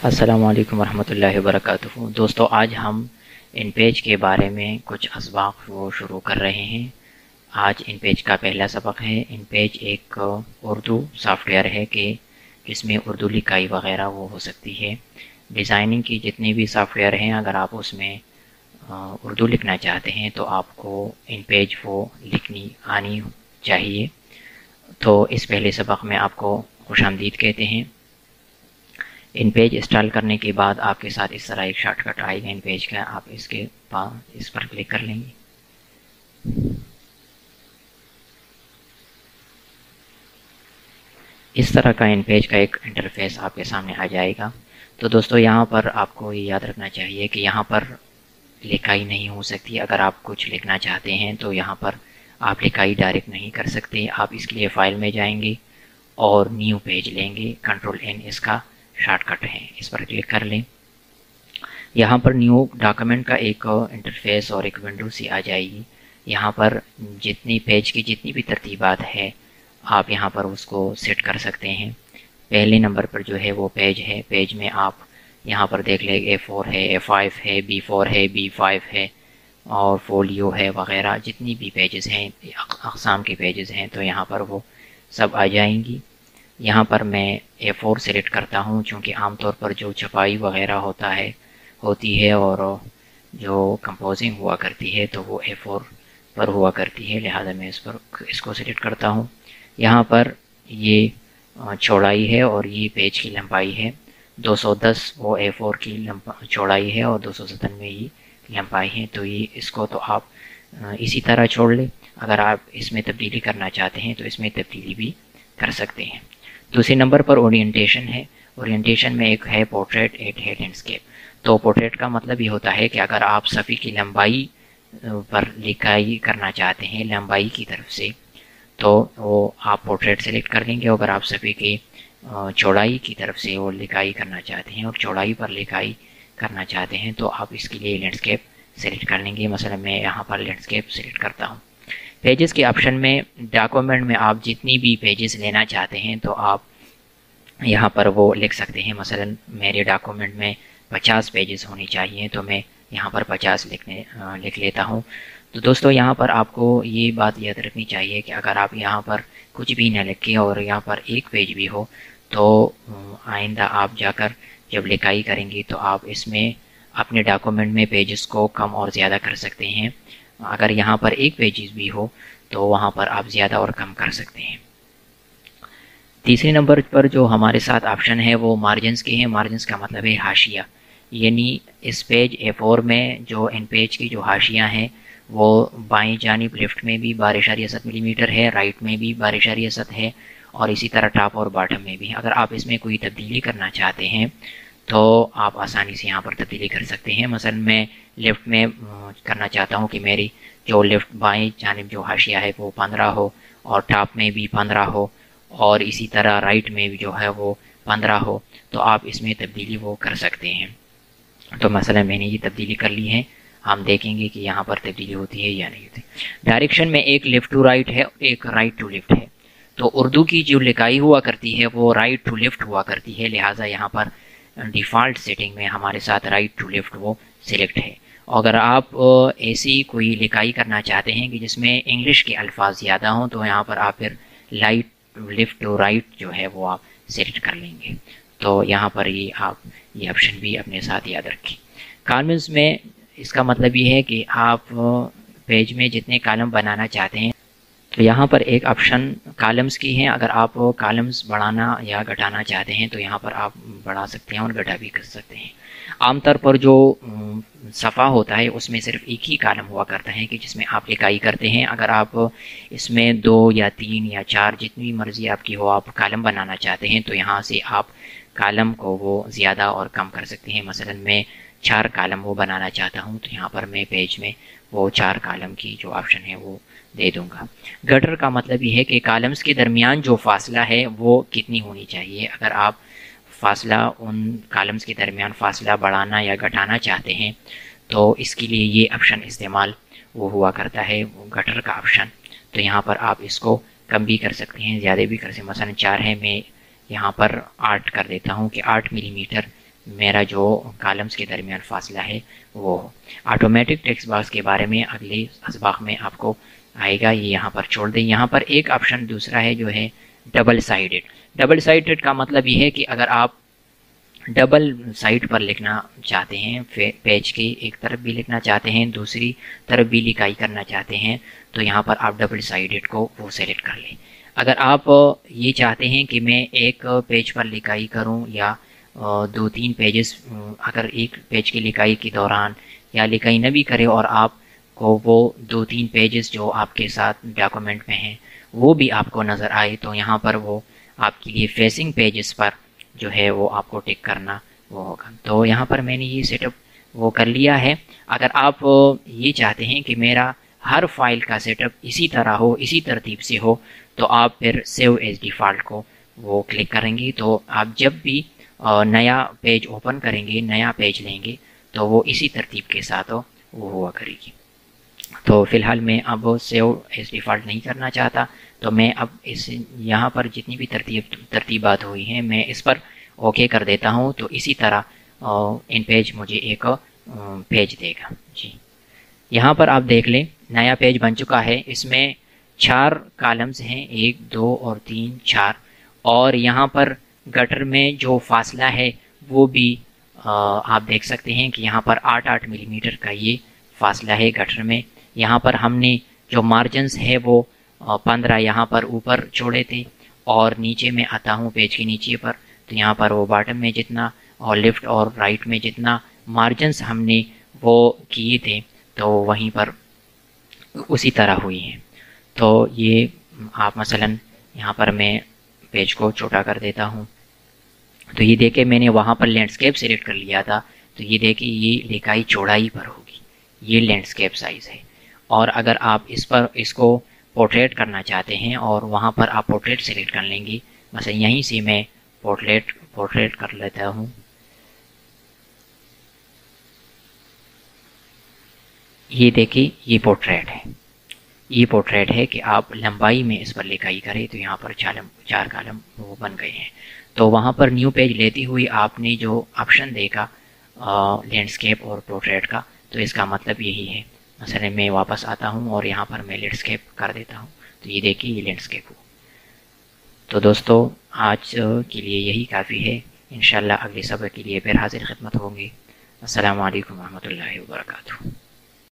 السلام علیکم ورحمۃ اللہ وبرکاتہ۔ دوستو، آج ہم ان پیج کے بارے میں کچھ اسباق وہ شروع کر رہے ہیں۔ آج ان پیج کا پہلا سبق ہے۔ ان پیج ایک اردو سافٹ ویئر ہے کہ جس میں اردو لکھائی وغیرہ وہ ہو سکتی ہے۔ ڈیزائننگ کی جتنی بھی سافٹ ویئر ہیں، اگر آپ اس میں اردو لکھنا چاہتے ہیں تو آپ کو ان پیج وہ لکھنی آنی چاہیے۔ تو اس پہلے سبق میں آپ کو خوش آمدید کہتے ہیں۔ ان پیج انسٹال کرنے کے بعد آپ کے ساتھ اس طرح ایک شارٹ کٹ آئے گا ان پیج کا، آپ اس پر کلک کر لیں گے۔ اس طرح کا ان پیج کا ایک انٹرفیس آپ کے سامنے آ جائے گا۔ تو دوستو، یہاں پر آپ کو یہ یاد رکھنا چاہیے کہ یہاں پر لکھائی نہیں ہو سکتی۔ اگر آپ کچھ لکھنا چاہتے ہیں تو یہاں پر آپ لکھائی ڈائریکٹ نہیں کر سکتے۔ آپ اس کے لیے فائل میں جائیں گے اور نیو پیج لیں گے، کنٹرول این اس کا شارٹ کٹ ہے، اس پر کلک کر لیں۔ یہاں پر نیو ڈاکومنٹ کا ایک انٹرفیس اور ایک ونڈو سی آ جائے گی۔ یہاں پر جتنی پیج کی جتنی بھی ترتیبات ہے آپ یہاں پر اس کو سیٹ کر سکتے ہیں۔ پہلے نمبر پر جو ہے وہ پیج ہے۔ پیج میں آپ یہاں پر دیکھ لیں A4 ہے، A5 ہے، B4 ہے، B5 ہے اور فولیو ہے وغیرہ، جتنی بھی پیجز ہیں، اقسام کے پیجز ہیں تو یہاں پر وہ سب آ جائیں گی۔ یہاں پر میں A4 سلیکٹ کرتا ہوں، چونکہ عام طور پر جو چھپائی وغیرہ ہوتی ہے اور جو کمپوزنگ ہوا کرتی ہے تو وہ A4 پر ہوا کرتی ہے، لہذا میں اس کو سلیکٹ کرتا ہوں۔ یہاں پر یہ چوڑائی ہے اور یہ پیج کی لمبائی ہے۔ 210 وہ A4 کی چوڑائی ہے اور 297 یہ لمبائی ہے، تو اس کو تو آپ اسی طرح چھوڑ لیں۔ اگر آپ اس میں تبدیلی کرنا چاہتے ہیں تو اس میں تبدیلی بھی کر سکتے ہیں۔ دوسرے نمبر پر اورینٹیشن ہے۔ اورینٹیشن میں ایک ہے پورٹریٹ، ایک ہے لینڈسکیپ۔ تو پورٹریٹ کا مطلب یہ ہوتا ہے کہ اگر آپ صفحے کی لمبائی پر لکھائی کرنا چاہتے ہیں لمبائی کی طرف سے تو وہ آپ پورٹریٹ سلیکٹ کر لیں گے۔ اگر آپ صفحے کی چوڑائی کی طرف سے وہ لکھائی کرنا چاہتے ہیں اور چوڑائی پر لکھائی کرنا چاہتے ہیں تو آپ اس کے لیے لینڈسکیپ سلیکٹ کر لیں گے۔ مثلا میں یہاں پر لینڈسکیپ سلیکٹ کرتا ہوں۔ پیجز کے آپشن میں ڈاکومنٹ میں آپ جتنی بھی پیجز لینا چاہتے ہیں تو آپ یہاں پر وہ لکھ سکتے ہیں۔ مثلا میرے ڈاکومنٹ میں 50 پیجز ہونی چاہیے تو میں یہاں پر 50 لکھ لیتا ہوں۔ تو دوستو، یہاں پر آپ کو یہ بات یاد رکھنی چاہیے کہ اگر آپ یہاں پر کچھ بھی نہ لکھیں اور یہاں پر ایک پیج بھی ہو تو آئندہ آپ جا کر جب لکھائی کریں گے تو آپ اس میں اپنے ڈاکومنٹ میں پیجز کو کم اور زیادہ کر سکتے ہیں۔ اگر یہاں پر ایک پیجز بھی ہو تو وہاں پر آپ زیادہ اور کم کر سکتے ہیں۔ تیسرے نمبر پر جو ہمارے ساتھ آپشن ہے وہ مارجنز کے ہیں۔ مارجنز کا مطلب ہے حاشیہ، یعنی اس پیج A4 میں جو ان پیج کی جو حاشیاں ہیں وہ بائیں جانب لیفٹ میں بھی 12.7 ملی میٹر ہے، رائٹ میں بھی 12.7 ہے اور اسی طرح ٹاپ اور باٹم میں بھی۔ اگر آپ اس میں کوئی تبدیلی کرنا چاہتے ہیں تو آپ آسانی سے یہاں پر تبدیلی کر سکتے ہیں۔ مثلا میں لیفٹ میں کرنا چاہتا ہوں کہ میری جو لیفٹ بائیں جانب جو حاشیہ ہے وہ 15 ہو اور ٹاپ میں بھی 15 ہو اور اسی طرح رائٹ میں بھی جو ہے وہ 15 ہو، تو آپ اس میں تبدیلی وہ کر سکتے ہیں۔ تو مثلا میں نے یہ تبدیلی کر لی ہے، ہم دیکھیں گے کہ یہاں پر تبدیلی ہوتی ہے یا نہیں ہوتی۔ ڈائریکشن میں ایک لیفٹ ٹو رائٹ ہے اور ایک رائٹ ٹو لیفٹ ہے۔ تو اردو کی جو لکھائی ہوا کرتی ہے وہ رائٹ ٹو لیفٹ ہوا کرتی ہے، لہٰذا یہاں پر ڈیفالٹ سیٹنگ میں ہمارے ساتھ رائٹ ٹو لیفٹ وہ سلیکٹ ہے۔ اگر آپ ایسی کوئی لکھائی کرنا چاہتے ہیں کہ جس میں انگلش کے الفاظ زیادہ ہوں تو یہاں پر آپ پھر لیفٹ ٹو رائٹ جو ہے وہ آپ سلیکٹ کر لیں گے۔ تو یہاں پر آپ یہ آپشن بھی اپنے ساتھ یاد رکھیں۔ کالمز میں اس کا مطلب یہ ہے کہ آپ پیج میں جتنے کالم بنانا چاہتے ہیں تو یہاں پر ایک آپشن کالمز کی ہیں۔ اگر آپ کالمز بڑھانا یا گھٹانا چاہتے ہیں تو یہاں پر آپ بڑھا سکتے ہیں اور گھٹا بھی کر سکتے ہیں۔ عام طور پر جو صفحہ ہوتا ہے اس میں صرف ایک ہی کالم ہوا کرتا ہے کہ جس میں آپ لکھائی کرتے ہیں۔ اگر آپ اس میں 2 یا 3 یا 4 جتنی مرضی آپ کی ہو آپ کالم بنانا چاہتے ہیں تو یہاں سے آپ کالم کو وہ زیادہ اور کم کر سکتے ہیں۔ مثلا میں 4 کالم وہ بنانا چاہتا ہوں تو یہاں پر میں پیج میں وہ 4 کالم کی جو آپشن ہے وہ دے دوں گا۔ گٹر کا مطلب یہ ہے کہ کالمز کے درمیان جو فاصلہ ہے وہ کتنی ہونی چاہیے۔ اگر آپ فاصلہ ان کالمز کے درمیان فاصلہ بڑھانا یا گھٹانا چاہتے ہیں تو اس کے لیے یہ آپشن استعمال وہ ہوا کرتا ہے، وہ گٹر کا آپشن۔ تو یہاں پر آپ اس کو کم بھی کر سکتے ہیں، زیادہ بھی کر سکتے ہیں۔ مثلا 4 ہے، میں یہاں پر 8 کر دیتا ہوں کہ 8 ملی میٹر میرا جو کالمز کے درمیان فاصلہ ہے وہ ہو۔ آٹومیٹک ٹیکسٹ باکس کے بارے میں اگلے اسباق میں آپ کو آئے گا، یہ یہاں پر چھوڑ دیں۔ یہاں پر ایک آپشن دوسرا ہے جو ہے ڈبل سائیڈڈ۔ ڈبل سائیڈڈ کا مطلب یہ ہے کہ اگر آپ ڈبل سائٹ پر لکھنا چاہتے ہیں، پیج کی ایک طرف بھی لکھنا چاہتے ہیں، دوسری طرف بھی لکھائی کرنا چاہتے ہیں، تو یہاں پر آپ ڈبل سائیڈڈ کو وہ سیلیکٹ کر لیں۔ اگر آپ یہ چاہتے ہیں کہ میں ایک پیج پر لکھائی کروں یا 2-3 پیجز، اگر ایک پیج کی لکھائی کے دوران یا لکھائی نہ بھی کرے اور آپ کو وہ 2-3 پیجز جو آپ کے ساتھ ڈاکومنٹ میں ہیں وہ بھی آپ کو نظر آئے، تو یہاں پر وہ آپ کے لیے فیسنگ پیجز پر جو ہے وہ آپ کو ٹک کرنا وہ ہوگا۔ تو یہاں پر میں نے یہ سیٹ اپ وہ کر لیا ہے۔ اگر آپ یہ چاہتے ہیں کہ میرا ہر فائل کا سیٹ اپ اسی طرح ہو، اسی ترتیب سے ہو، تو آپ پھر سیو ایز ڈیفالٹ کو وہ کلک کریں گے، تو آپ جب بھی نیا پیج اوپن کریں گے، نیا پیج لیں گے، تو وہ اسی ترتیب کے ساتھ وہ ہوا کرے گی۔ تو فی الحال میں اب سیو ایز ڈیفالٹ نہیں کرنا چاہتا، تو میں اب اس یہاں پر جتنی بھی ترتیبات ہوئی ہیں میں اس پر اوکے کر دیتا ہوں، تو اسی طرح ان پیج مجھے ایک پیج دے گا۔ جی یہاں پر آپ دیکھ لیں نیا پیج بن چکا ہے، اس میں 4 کالمز ہیں، 1 2 اور 3 4، اور یہاں پر گٹر میں جو فاصلہ ہے وہ بھی آپ دیکھ سکتے ہیں کہ یہاں پر 8-8 ملی میٹر کا یہ فاصلہ ہے گٹر میں۔ یہاں پر ہم نے جو مارجنز ہے وہ 15 یہاں پر اوپر چھوڑے تھے، اور نیچے میں آتا ہوں پیج کے نیچے پر، تو یہاں پر وہ باٹم میں جتنا اور لیفٹ اور رائٹ میں جتنا مارجنز ہم نے وہ کیے تھے تو وہیں پر اسی طرح ہوئی ہیں۔ تو یہ آپ مثلا یہاں پر میں پیج کو چھوٹا کر دیتا ہوں، تو یہ دیکھیں میں نے وہاں پر لینڈسکیپ سلیکٹ کر لیا تھا، تو یہ دیکھیں یہ لکھائی چوڑائی پر ہوگی، یہ لینڈسکیپ سائز ہے۔ اور اگر آپ اس کو پورٹریٹ کرنا چاہتے ہیں اور وہاں پر آپ پورٹریٹ سلیکٹ کر لیں گے، مثلا یہیں سے میں پورٹریٹ کر لیتا ہوں، یہ دیکھیں یہ پورٹریٹ ہے، یہ پورٹریٹ ہے کہ آپ لمبائی میں اس پر لکھائی کریں، تو یہاں پر 4 کالم وہ بن گئے ہیں۔ تو وہاں پر نیو پیج لیتی ہوئی آپ نے جو آپشن دیکھا لینڈسکیپ اور پورٹریٹ کا، تو اس کا مطلب یہی ہے۔ مثلا میں واپس آتا ہوں اور یہاں پر میں لینڈسکیپ کر دیتا ہوں، تو یہ دیکھیے یہ لینڈسکیپ ہو۔ تو دوستو آج کے لیے یہی کافی ہے، انشاءاللہ اگلے سبق کے لیے پھر حاضر خدمت ہوں گے۔ السلام علیکم ورحمۃ اللہ وبرکاتہ۔